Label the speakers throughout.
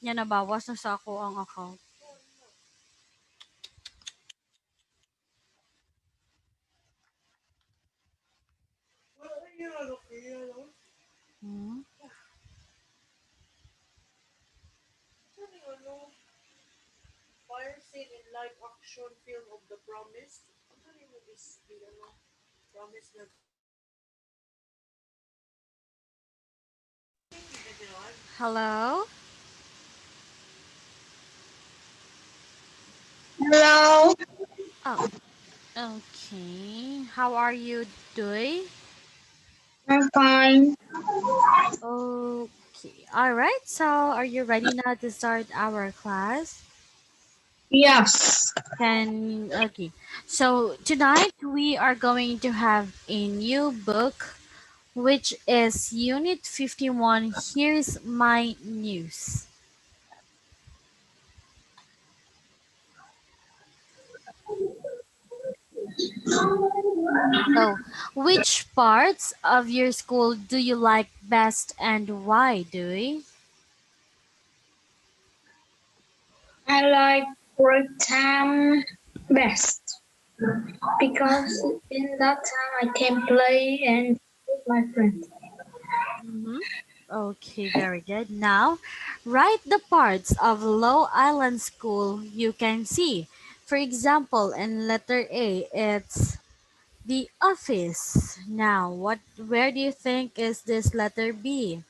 Speaker 1: Yan, nabawas na sa ako ang account. Hmm?
Speaker 2: Fire scene in live action film of The Promised. Ano mo is the Promise na
Speaker 1: Hello?
Speaker 3: Hello,
Speaker 1: Oh, okay. How are you doing?
Speaker 3: I'm fine.
Speaker 1: Okay. All right. So, are you ready now to start our class?
Speaker 3: Yes.
Speaker 1: Okay. So, tonight we are going to have a new book, which is Unit 51. Here's my news. So, which parts of your school do you like best and why, Dewey?
Speaker 3: I like break time best because in that time I can play and with my friends.
Speaker 1: Mm-hmm. Okay, very good. Now, write the parts of Low Island School you can see. For example, in letter A, it's the office. Now, where do you think is this letter B?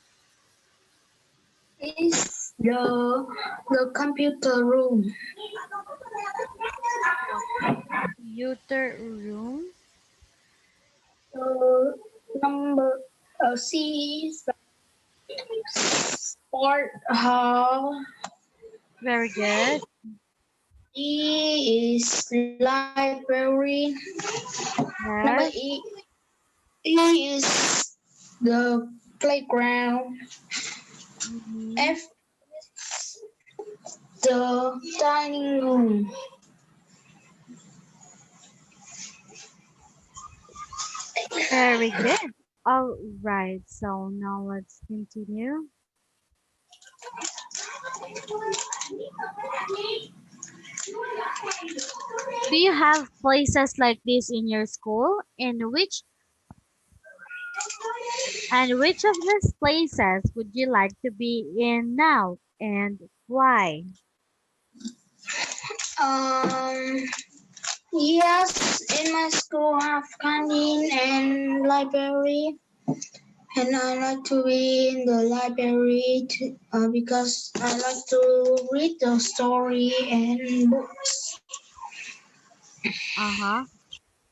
Speaker 3: Is the computer room.
Speaker 1: Computer room.
Speaker 3: Number C is sport hall.
Speaker 1: Very good.
Speaker 3: D is library. Number
Speaker 1: Yes.
Speaker 3: E is the playground.
Speaker 1: Mm-hmm.
Speaker 3: F the dining room.
Speaker 1: Very good. All right. So now let's continue. Do you have places like this in your school? And which of these places would you like to be in now and why?
Speaker 3: Um, yes, in my school I have canteen and library, and I like to be in the library because I like to read the story and books.
Speaker 1: Uh-huh.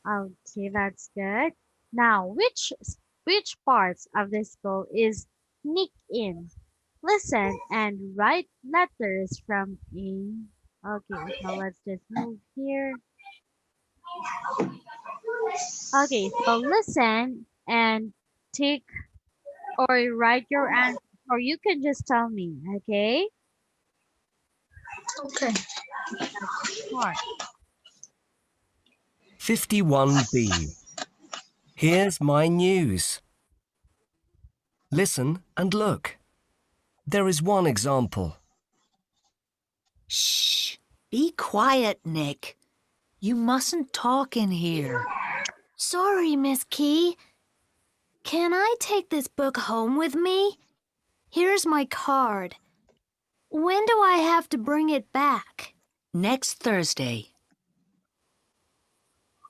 Speaker 1: Okay, that's good. Now, which parts of the school is sneak in? Listen and write letters from A. Okay, so let's just move here. Okay, so listen and take or write your answer, or you can just tell me, okay?
Speaker 3: Okay.
Speaker 1: Smart.
Speaker 4: 51B. Here's my news. Listen and look. There is one example.
Speaker 5: Shh! Be quiet, Nick. You mustn't talk in here.
Speaker 6: Sorry, Miss Key. Can I take this book home with me? Here's my card. When do I have to bring it back?
Speaker 5: Next Thursday.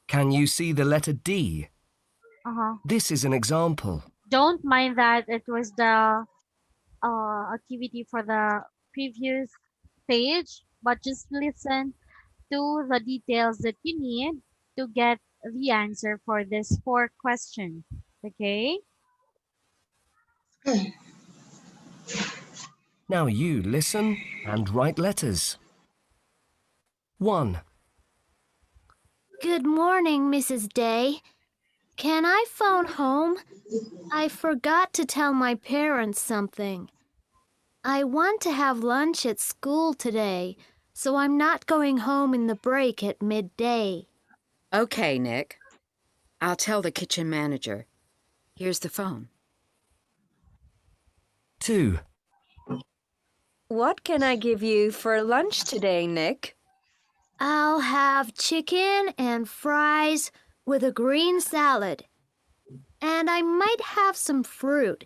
Speaker 4: Can you see the letter D?
Speaker 1: Uh-huh.
Speaker 4: This is an example.
Speaker 1: Don't mind that it was the activity for the previous page, but just listen to the details that you need to get the answer for this four questions. Okay?
Speaker 3: Okay.
Speaker 4: Now you listen and write letters. 1.
Speaker 6: Good morning, Mrs. Day. Can I phone home? I forgot to tell my parents something. I want to have lunch at school today, so I'm not going home in the break at midday.
Speaker 5: Okay, Nick. I'll tell the kitchen manager. Here's the phone.
Speaker 4: 2.
Speaker 7: What can I give you for lunch today, Nick?
Speaker 6: I'll have chicken and fries with a green salad. And I might have some fruit.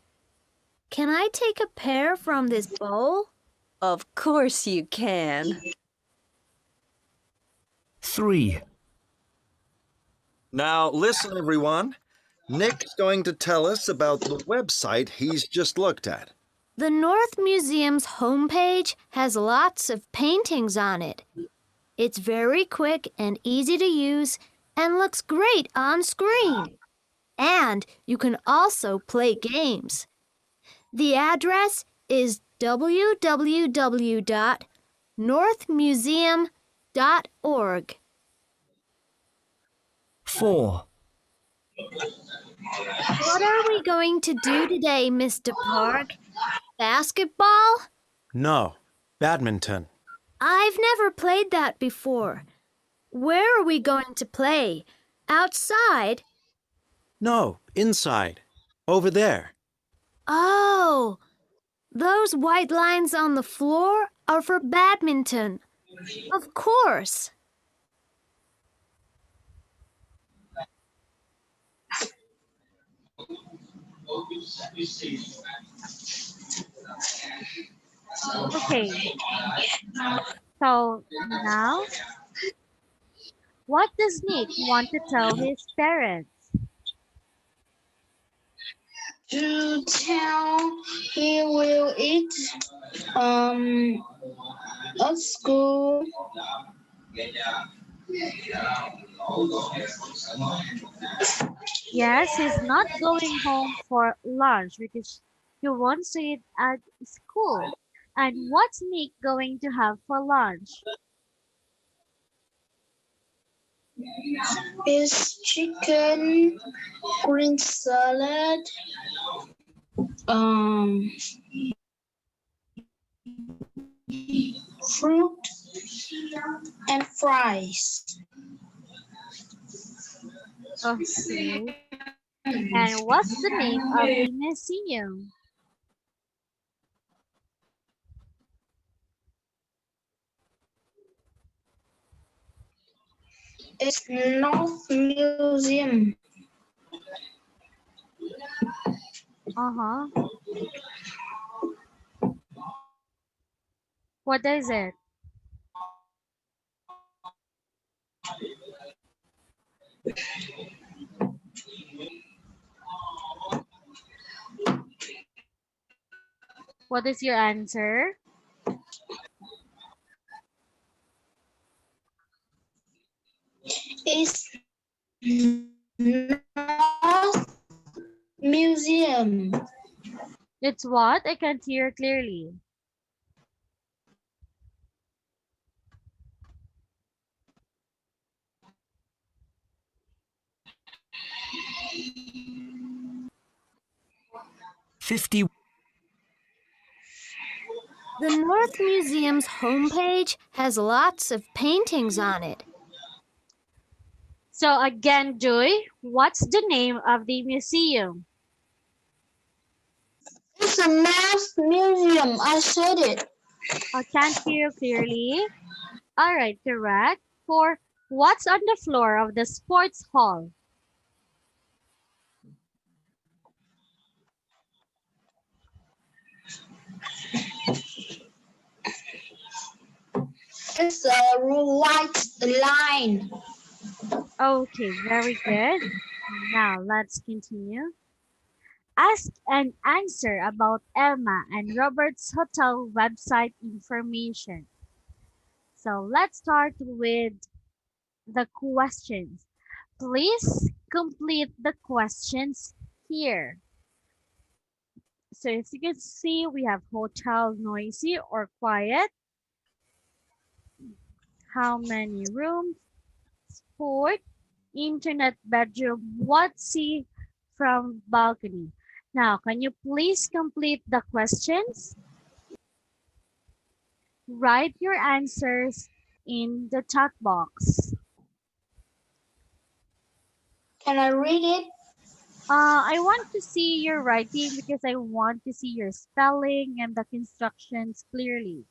Speaker 6: Can I take a pear from this bowl?
Speaker 7: Of course you can.
Speaker 4: 3.
Speaker 8: Now, listen, everyone. Nick's going to tell us about the website he's just looked at.
Speaker 6: The North Museum's homepage has lots of paintings on it. It's very quick and easy to use and looks great on screen. And you can also play games. The address is www.northmuseum.org.
Speaker 4: 4.
Speaker 6: What are we going to do today, Mr. Park? Basketball?
Speaker 9: No, badminton.
Speaker 6: I've never played that before. Where are we going to play? Outside?
Speaker 9: No, inside. Over there.
Speaker 6: Oh, those white lines on the floor are for badminton. Of course.
Speaker 1: Okay, so now, what does Nick want to tell his parents?
Speaker 3: To tell he will eat at school.
Speaker 1: Yes, he's not going home for lunch because he wants to eat at school. And what's Nick going to have for lunch?
Speaker 3: Is chicken, green salad, um, fruit, and fries.
Speaker 1: Okay. And what's the name of the museum?
Speaker 3: It's North Museum.
Speaker 1: Uh-huh. What is it? What is your answer?
Speaker 3: It's North Museum.
Speaker 1: It's what? I can't hear clearly.
Speaker 4: Fifty.
Speaker 6: The North Museum's homepage has lots of paintings on it.
Speaker 1: So again, Joy, what's the name of the museum?
Speaker 3: It's a North Museum. I said it.
Speaker 1: I can't hear clearly. All right, correct. For what's on the floor of the sports hall?
Speaker 3: It's a white line.
Speaker 1: Okay, very good. Now let's continue. Ask and answer about Emma and Robert's hotel website information. So let's start with the questions. Please complete the questions here. So as you can see, we have hotel noisy or quiet. How many rooms? Sport, internet, bedroom, what see from balcony. Now, can you please complete the questions? Write your answers in the chat box.
Speaker 3: Can I read it?
Speaker 1: I want to see your writing because I want to see your spelling and the constructions clearly.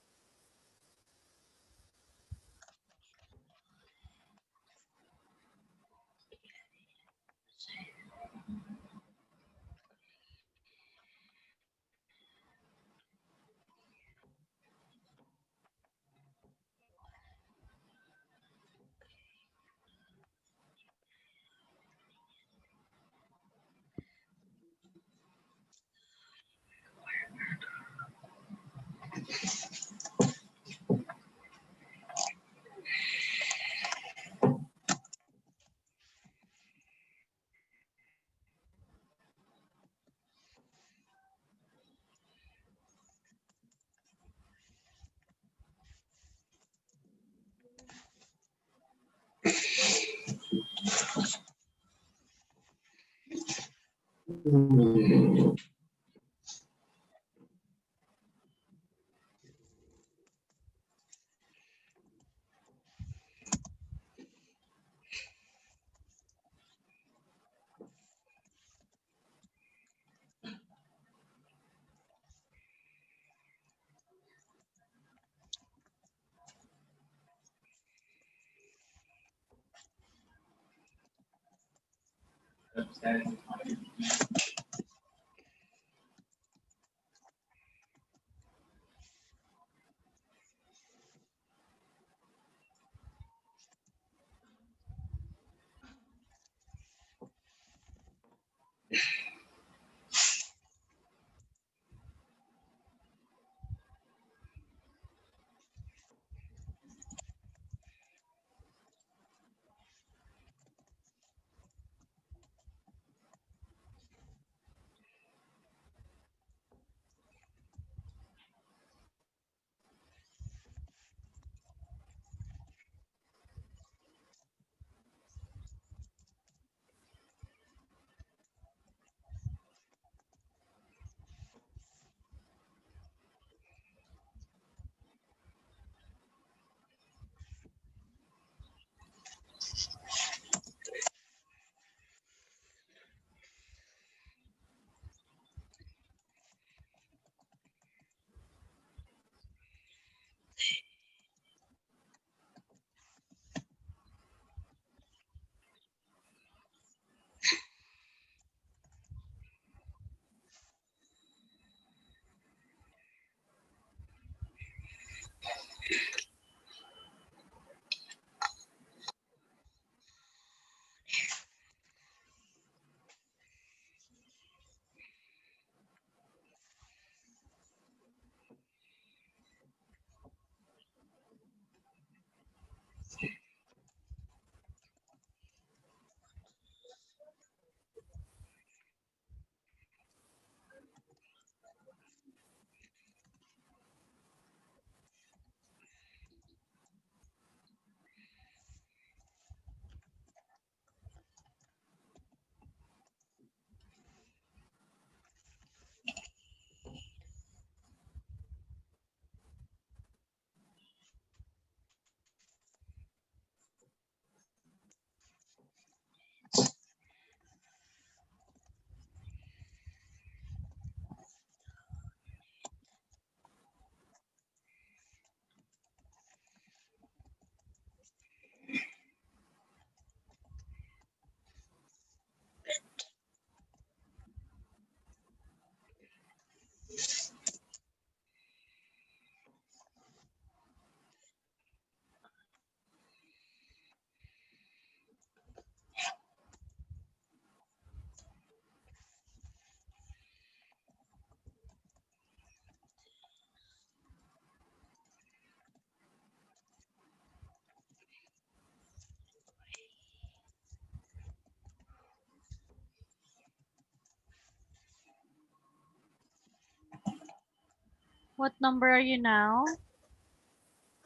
Speaker 1: What number are you now?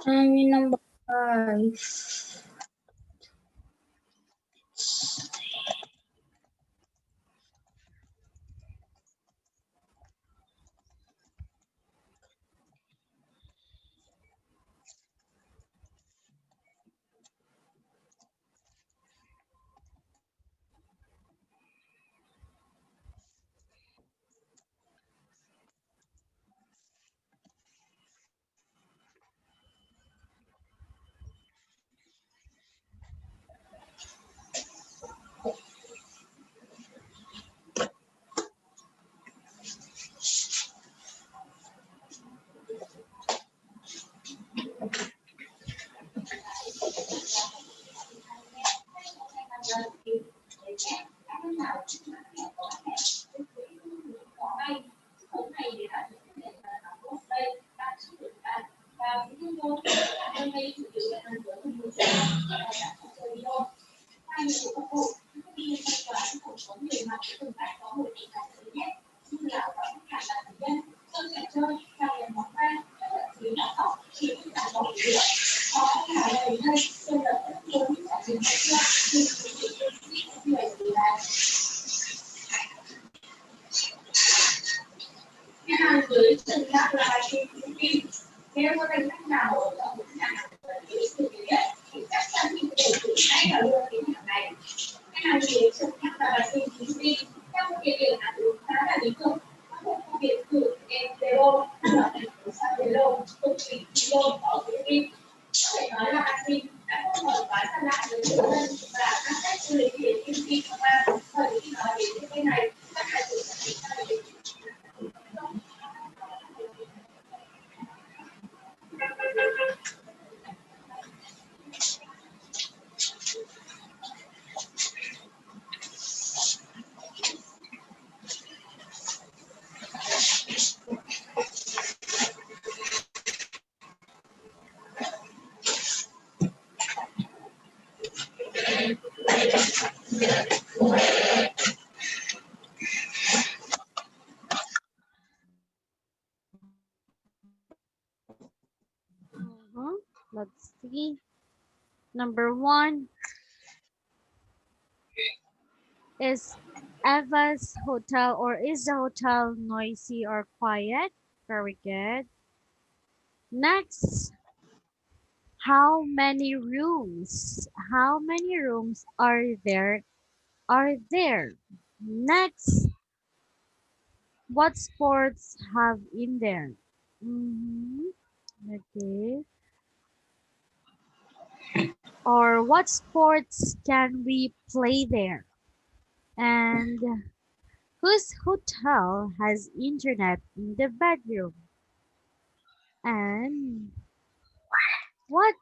Speaker 3: I'm in number 5.
Speaker 1: Mhm. Let's see. Number one is Eva's hotel, or is the hotel noisy or quiet? Very good. Next, how many rooms? How many rooms are there? Are there? Next, what sports have in there? Mm-hmm. Okay. Or what sports can we play there? And whose hotel has internet in the bedroom? And what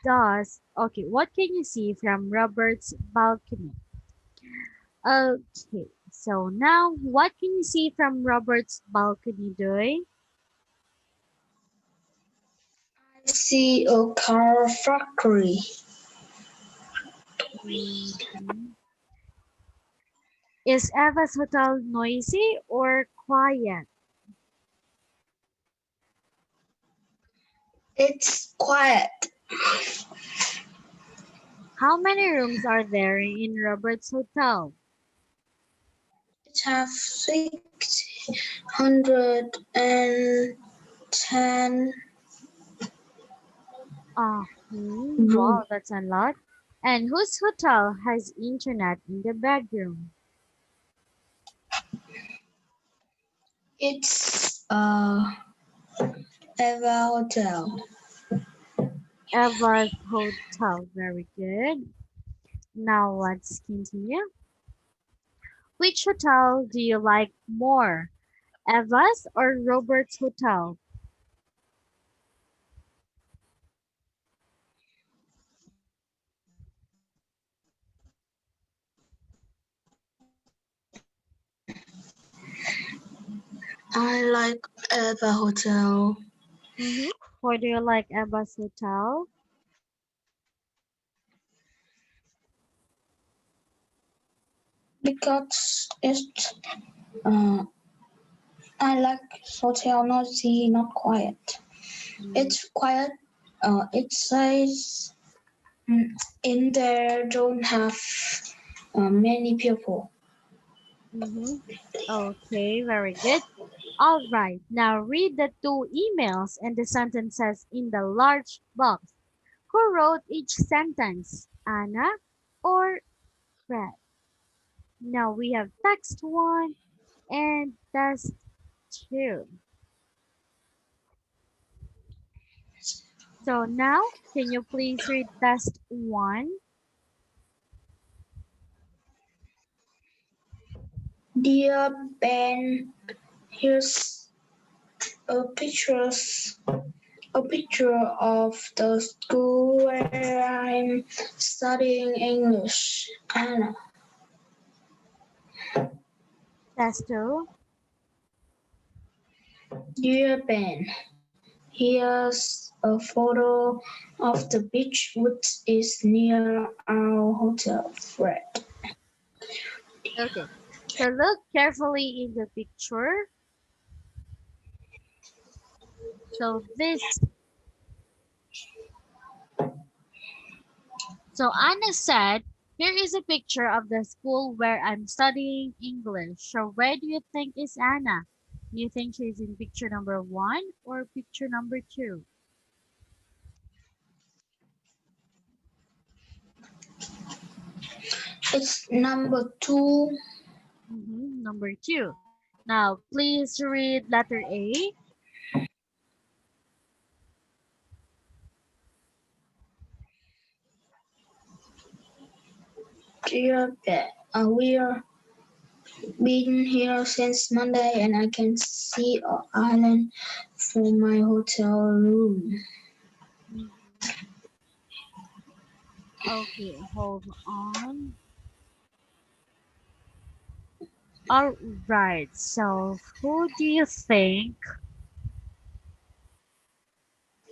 Speaker 1: what can you see from Robert's balcony? Okay, so now what can you see from Robert's balcony, Doy?
Speaker 3: I see a car factory.
Speaker 1: Mhm. Is Eva's hotel noisy or quiet?
Speaker 3: It's quiet.
Speaker 1: How many rooms are there in Robert's hotel?
Speaker 3: It has 610
Speaker 1: Wow,
Speaker 3: rooms.
Speaker 1: that's a lot. And whose hotel has internet in the bedroom?
Speaker 3: It's Eva Hotel.
Speaker 1: Eva's hotel. Very good. Now let's continue. Which hotel do you like more? Eva's or Robert's hotel?
Speaker 3: I like Eva Hotel
Speaker 1: Mm-hmm. Why do you like Eva's hotel?
Speaker 3: because it's uh, I like hotel noisy, not quiet. It's quiet. It says in there don't have many people.
Speaker 1: Mm-hmm. Okay, very good. All right, now read the two emails and the sentences in the large box. Who wrote each sentence? Anna or Fred? Now we have text 1 and test 2. So now, can you please read test 1?
Speaker 3: Dear Ben, here's a pictures a picture of the school where I'm studying English. Anna.
Speaker 1: Test 2.
Speaker 3: Dear Ben, here's a photo of the beach which is near our hotel, Fred.
Speaker 1: Okay. So look carefully in the picture. So this, so Anna said, here is a picture of the school where I'm studying English. So where do you think is Anna? Do you think she's in picture number 1 or picture number 2?
Speaker 3: It's number 2.
Speaker 1: Number 2. Now, please read letter A.
Speaker 3: Dear Pet, we're been here since Monday and I can see an island from my hotel room.
Speaker 1: Mhm. Okay, hold on. All right. So, who do you think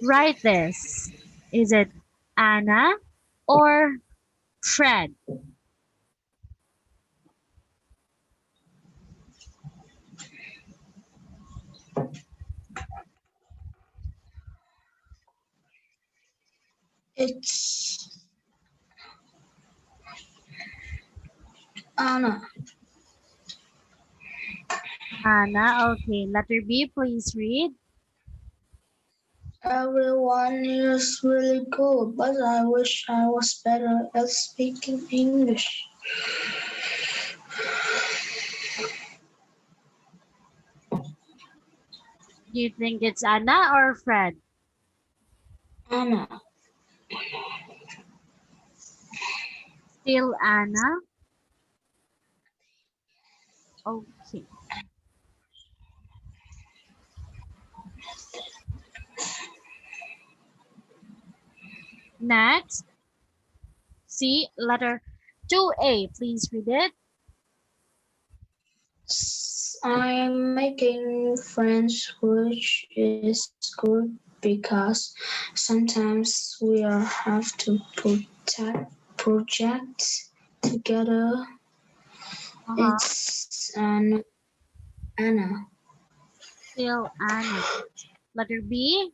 Speaker 1: write this? Is it Anna or Fred?
Speaker 3: It's Anna.
Speaker 1: Anna. Okay. Letter B, please read.
Speaker 3: Everyone is really good, but I wish I was better at speaking English.
Speaker 1: Do you think it's Anna or Fred?
Speaker 3: Anna.
Speaker 1: Still Anna. Okay. Next, C, letter 2A. Please read it.
Speaker 3: I'm making friends, which is good because sometimes we have to put projects together.
Speaker 1: Uh-huh.
Speaker 3: It's Anna.
Speaker 1: Still Anna. Letter B.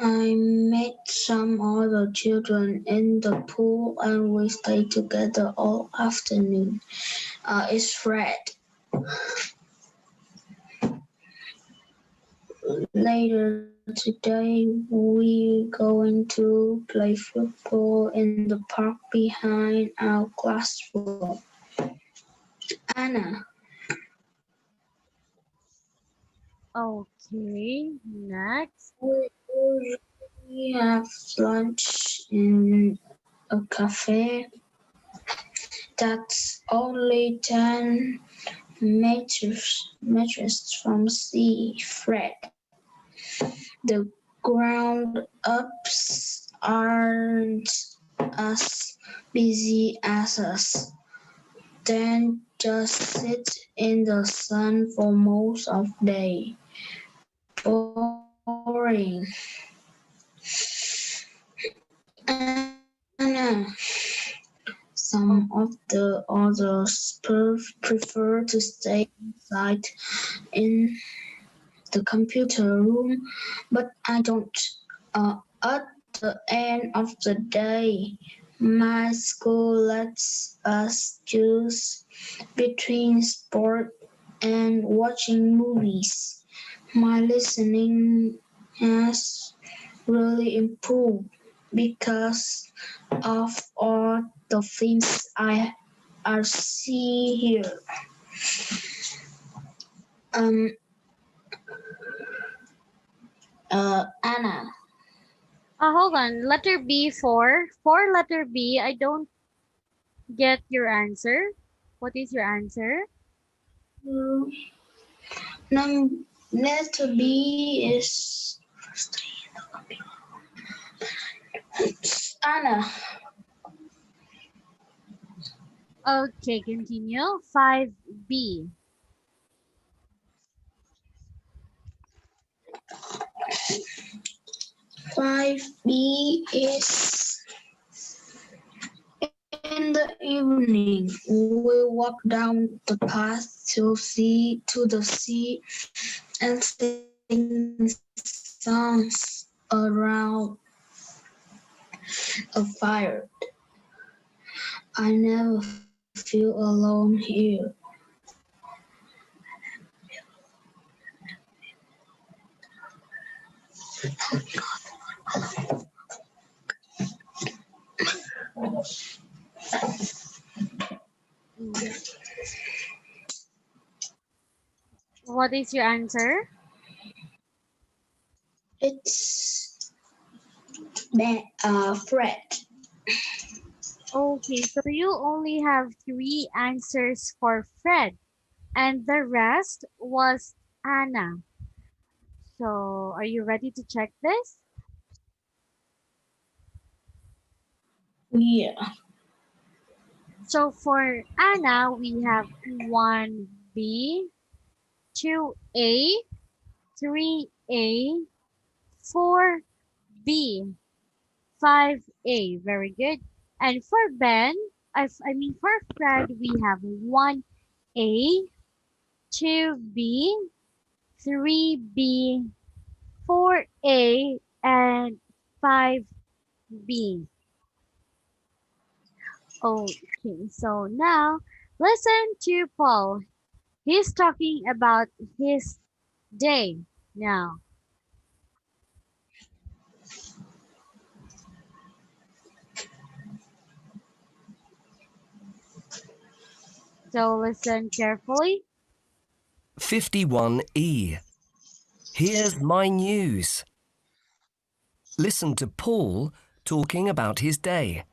Speaker 3: I met some other children in the pool and we stayed together all afternoon. It's Fred. Later today, we're going to play football in the park behind our classroom. Anna.
Speaker 1: Okay. Next.
Speaker 3: We usually have lunch in a cafe that's only 10 meters from sea. Fred. The ground ups aren't as busy as us. Then just sit in the sun for most of the day. Boring. Anna. Some of the others prefer to stay inside in the computer room, but I don't. At the end of the day, my school lets us choose between sport and watching movies. My listening has really improved because of all the things I see here. Um, Anna.
Speaker 1: Hold on. Letter B for letter B, I don't get your answer. What is your answer?
Speaker 3: Letter B is Anna.
Speaker 1: Okay, continue. 5B.
Speaker 3: 5B is in the evening. We walk down the path to the sea and sing songs around a fire. I never feel alone here.
Speaker 1: Mhm. What is your answer?
Speaker 3: It's Fred.
Speaker 1: Okay, so you only have three answers for Fred, and the rest was Anna. So, are you ready to check this?
Speaker 3: Yeah.
Speaker 1: So, for Anna, we have 1B, 2A, 3A, 4B, 5A. Very good. And for Ben, for Fred, we have 1A, 2B, 3B, 4A, and 5B. Okay, so now listen to Paul. He's talking about his day now. So listen carefully.
Speaker 4: 51E. Here's my news. Listen to Paul talking about his day.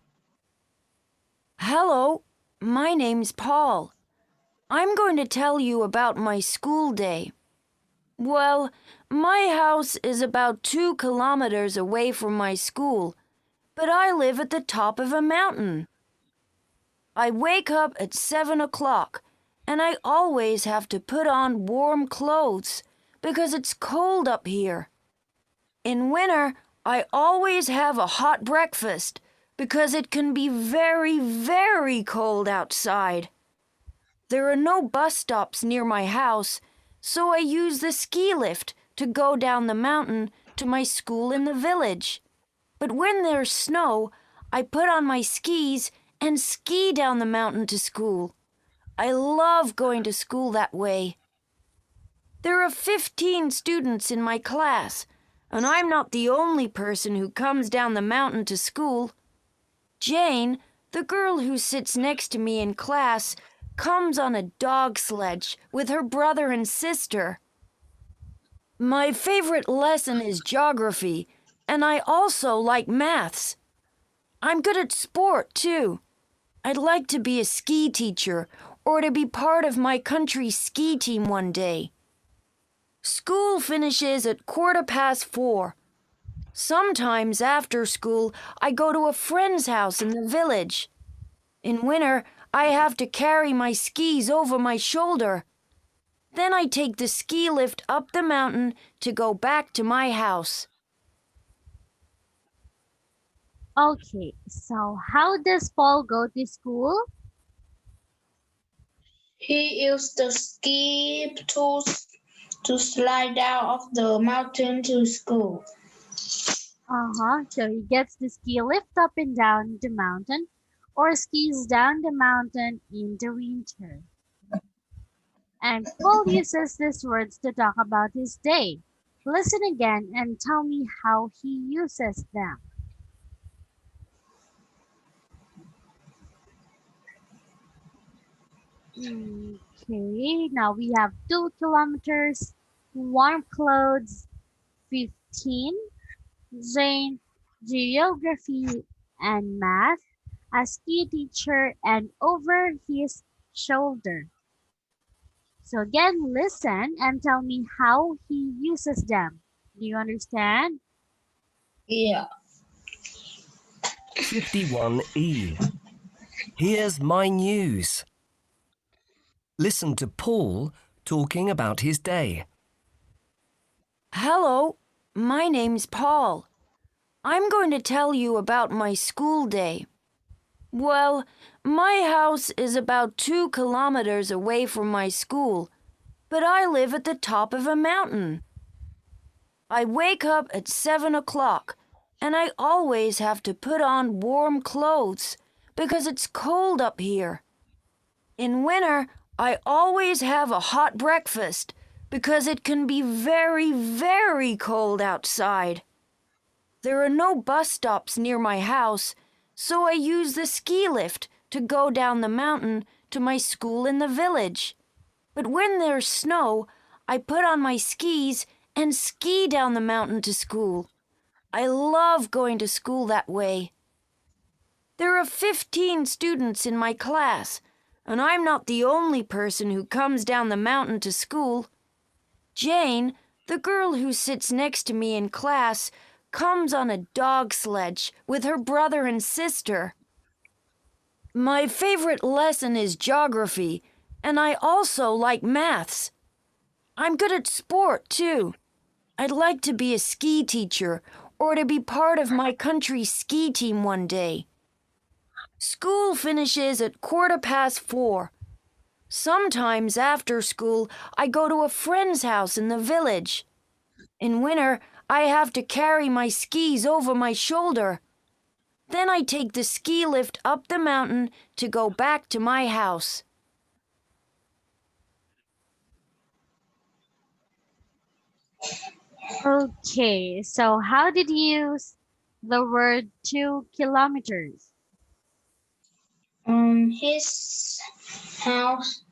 Speaker 10: Hello, my name's Paul. I'm going to tell you about my school day. Well, my house is about 2 kilometers away from my school, but I live at the top of a mountain. I wake up at 7 o'clock, and I always have to put on warm clothes because it's cold up here. In winter, I always have a hot breakfast because it can be very, very cold outside. There are no bus stops near my house, so I use the ski lift to go down the mountain to my school in the village. But when there's snow, I put on my skis and ski down the mountain to school. I love going to school that way. There are 15 students in my class, and I'm not the only person who comes down the mountain to school. Jane, the girl who sits next to me in class, comes on a dog sledge with her brother and sister. My favorite lesson is geography, and I also like maths. I'm good at sport, too. I'd like to be a ski teacher or to be part of my country's ski team one day. School finishes at 4:15. Sometimes after school, I go to a friend's house in the village. In winter, I have to carry my skis over my shoulder. Then I take the ski lift up the mountain to go back to my house.
Speaker 1: Okay, so how does Paul go to school?
Speaker 3: He used the ski to slide down off the mountain to school.
Speaker 1: So he gets the ski lift up and down the mountain or skis down the mountain in the winter. And Paul uses these words to talk about his day. Listen again and tell me how he uses them. Okay, now we have 2 kilometers, warm clothes, 15, Zane, geography and math, a ski teacher and over his shoulder. So again, listen and tell me how he uses them. Do you understand?
Speaker 3: Yeah.
Speaker 4: 51E. Here's my news. Listen to Paul talking about his day.
Speaker 10: Hello, my name's Paul. I'm going to tell you about my school day. Well, my house is about 2 kilometers away from my school, but I live at the top of a mountain. I wake up at 7 o'clock, and I always have to put on warm clothes because it's cold up here. In winter, I always have a hot breakfast because it can be very, very cold outside. There are no bus stops near my house, so I use the ski lift to go down the mountain to my school in the village. But when there's snow, I put on my skis and ski down the mountain to school. I love going to school that way. There are 15 students in my class, and I'm not the only person who comes down the mountain to school. Jane, the girl who sits next to me in class, comes on a dog sledge with her brother and sister. My favorite lesson is geography, and I also like maths. I'm good at sport, too. I'd like to be a ski teacher or to be part of my country's ski team one day. School finishes at 4:15. Sometimes after school, I go to a friend's house in the village. In winter, I have to carry my skis over my shoulder. Then I take the ski lift up the mountain to go back to my house.
Speaker 1: Okay, so how did you use the word 2 kilometers?
Speaker 3: His house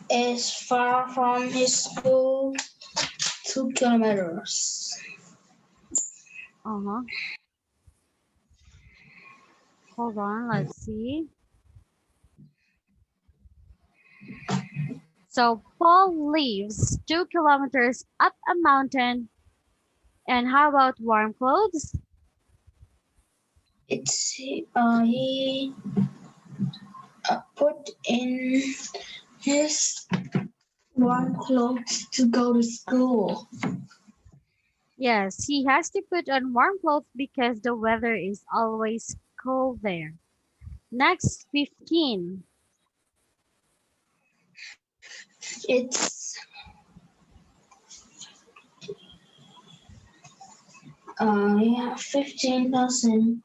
Speaker 3: is far from his school, 2 kilometers.
Speaker 1: Uh-huh. Hold on, let's see. So Paul lives 2 kilometers up a mountain. And how about warm clothes?
Speaker 3: It's he put in his warm clothes to go to school.
Speaker 1: Yes, he has to put on warm clothes because the weather is always cold there. Next, 15.
Speaker 3: It's yeah, 15,000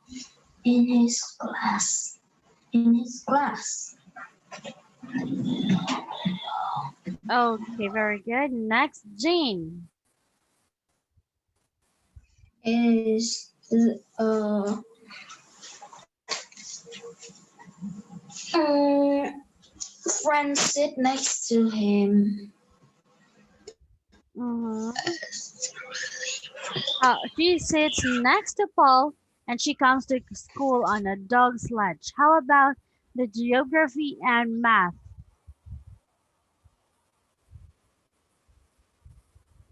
Speaker 3: in his class. In his class.
Speaker 1: Okay, very good. Next, Jean.
Speaker 3: Is uh, friends sit next to him.
Speaker 1: Mm-hmm. She sits next to Paul and she comes to school on a dog sledge. How about the geography and math?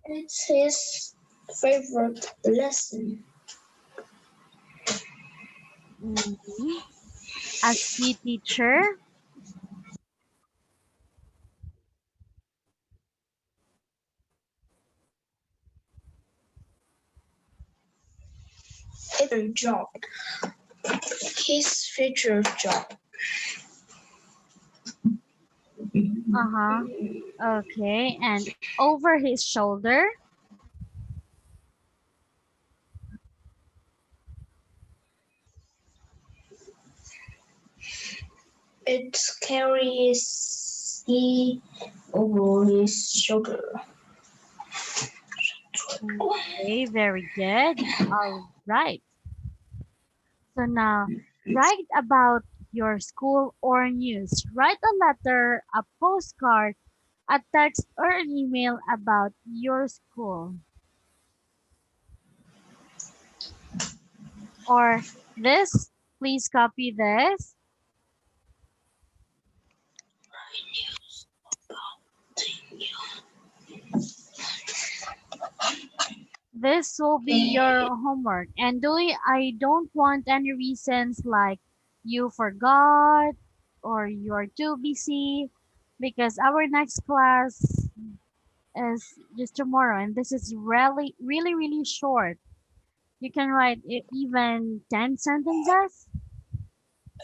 Speaker 3: It's his favorite lesson.
Speaker 1: Mm-hmm. A ski teacher.
Speaker 3: It's a job. His future job.
Speaker 1: Uh-huh. Okay, and over his shoulder.
Speaker 3: It carries he over his shoulder.
Speaker 1: Okay, very good. All right. So now, write about your school or news. Write a letter, a postcard, a text, or an email about your school. Or this, please copy this. This will be your homework. And I don't want any reasons like you forgot or you're too busy because our next class is just tomorrow and this is really, really, really short. You can write even 10 sentences.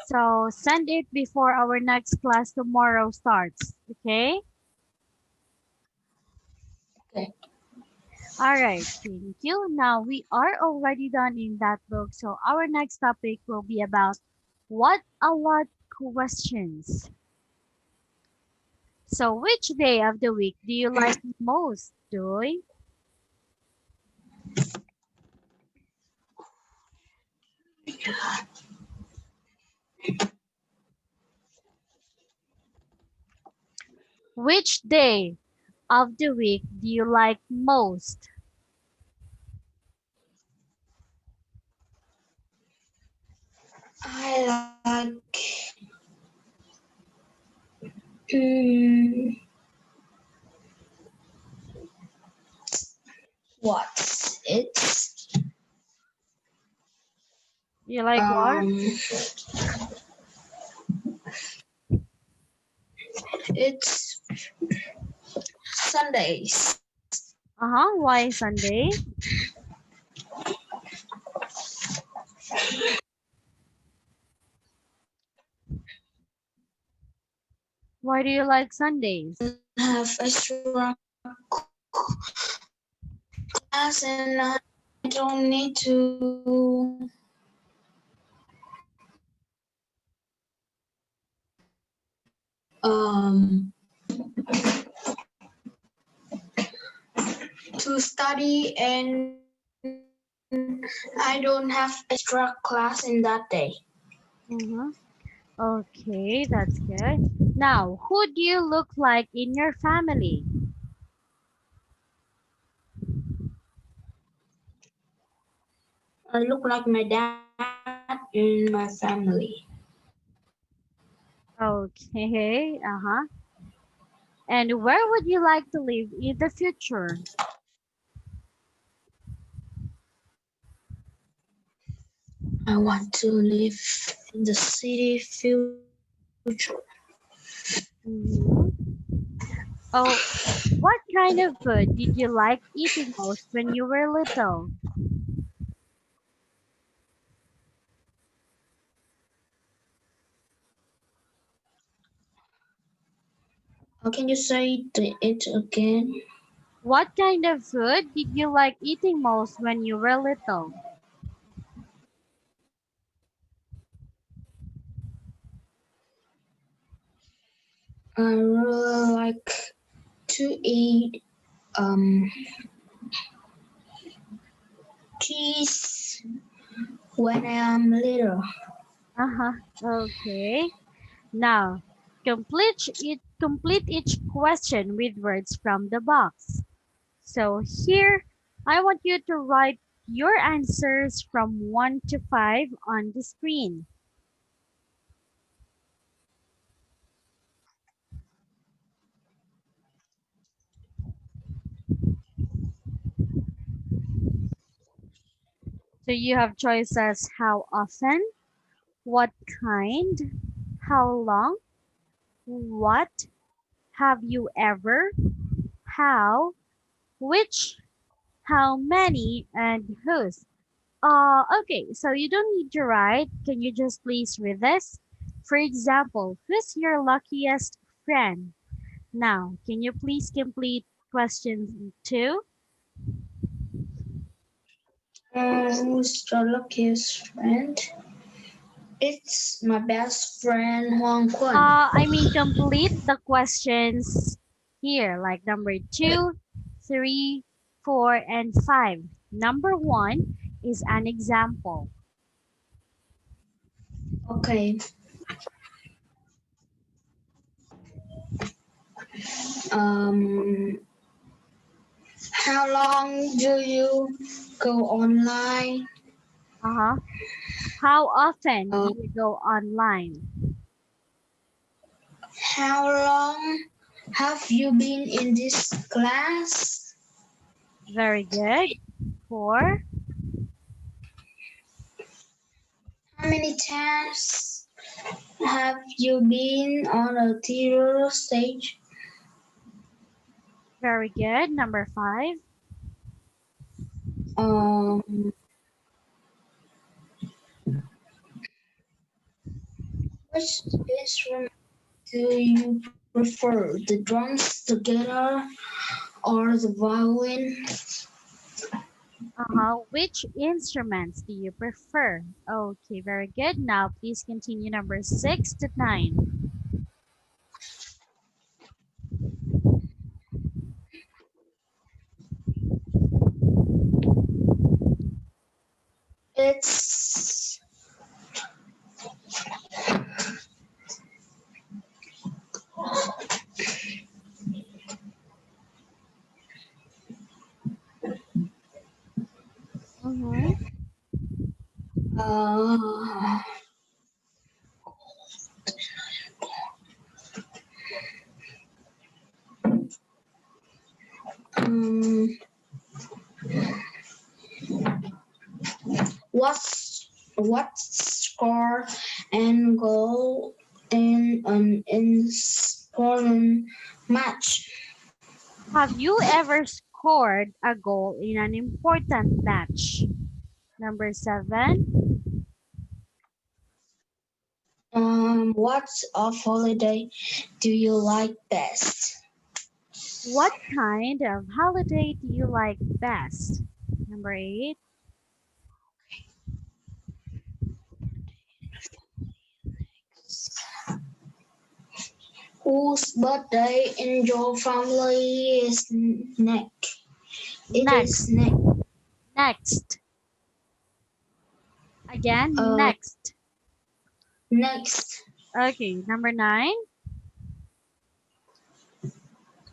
Speaker 1: So send it before our next class tomorrow starts. Okay?
Speaker 3: Okay.
Speaker 1: All right. Thank you. Now we are already done in that book. So our next topic will be about what a lot questions. So which day of the week do you like most, Joy? Which day of the week do you like most?
Speaker 3: I like mm, what?
Speaker 1: You like what?
Speaker 3: Um it's Sundays.
Speaker 1: Uh-huh. Why Sunday? Why do you like Sundays?
Speaker 3: I have extra class and I don't need to um to study and I don't have extra class in that day.
Speaker 1: Mm-hmm. Okay, that's good. Now, who do you look like in your family?
Speaker 3: I look like my dad in my family.
Speaker 1: Okay, uh-huh. And where would you like to live in the future?
Speaker 3: I want to live in the city future.
Speaker 1: Mm-hmm. Oh, what kind of food did you like eating most when you were little?
Speaker 3: How can you say it again?
Speaker 1: What kind of food did you like eating most when you were little?
Speaker 3: I really like to eat um cheese when I'm little.
Speaker 1: Uh-huh. Okay. Now, complete each question with words from the box. So here, I want you to write your answers from 1 to 5 on the screen. So you have choices how often, what kind, how long, what, have you ever, how, which, how many, and whose. Okay, so you don't need to write. Can you just please read this? For example, who's your luckiest friend? Now, can you please complete question 2?
Speaker 3: Who's the luckiest friend? It's my best friend Huang Kun.
Speaker 1: Complete the questions here, like number 2, 3, 4, and 5. Number 1 is an example.
Speaker 3: Okay. Um, how long do you go online?
Speaker 1: Uh-huh. How often do
Speaker 3: Uh,
Speaker 1: you go online?
Speaker 3: how long have you been in this class?
Speaker 1: Very good. 4.
Speaker 3: How many times have you been on a theater stage?
Speaker 1: Very good. Number 5.
Speaker 3: Um, instrument do you prefer? The drums, the guitar, or the violin?
Speaker 1: Which instruments do you prefer? Okay, very good. Now please continue number 6 to 9.
Speaker 3: It's
Speaker 1: Mm-hmm.
Speaker 3: uh, um, what score and goal in an important match?
Speaker 1: Have you ever scored a goal in an important match? Number 7.
Speaker 3: What of holiday do you like best?
Speaker 1: What kind of holiday do you like best? Number 8.
Speaker 3: Whose birthday in your family is next? It is
Speaker 1: Next.
Speaker 3: next.
Speaker 1: Next. Again,
Speaker 3: Uh,
Speaker 1: next.
Speaker 3: next.
Speaker 1: Okay, number 9.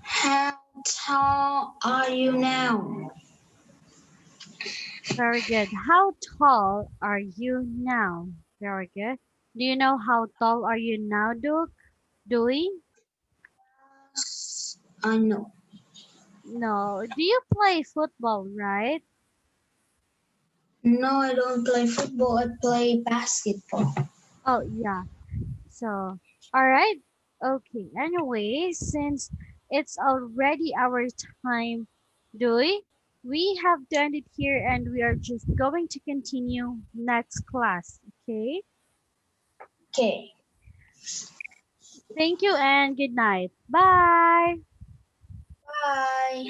Speaker 3: How tall are you now?
Speaker 1: Very good. How tall are you now? Very good. Do you know how tall are you now, Duke? Dewey?
Speaker 3: I know.
Speaker 1: No. Do you play football, right?
Speaker 3: No, I don't play football. I play basketball.
Speaker 1: Oh, yeah. So, all right. Okay. Anyway, since it's already our time, Dewey, we have done it here and we are just going to continue next class. Okay.
Speaker 3: Okay.
Speaker 1: Thank you and good night. Bye.
Speaker 3: Bye.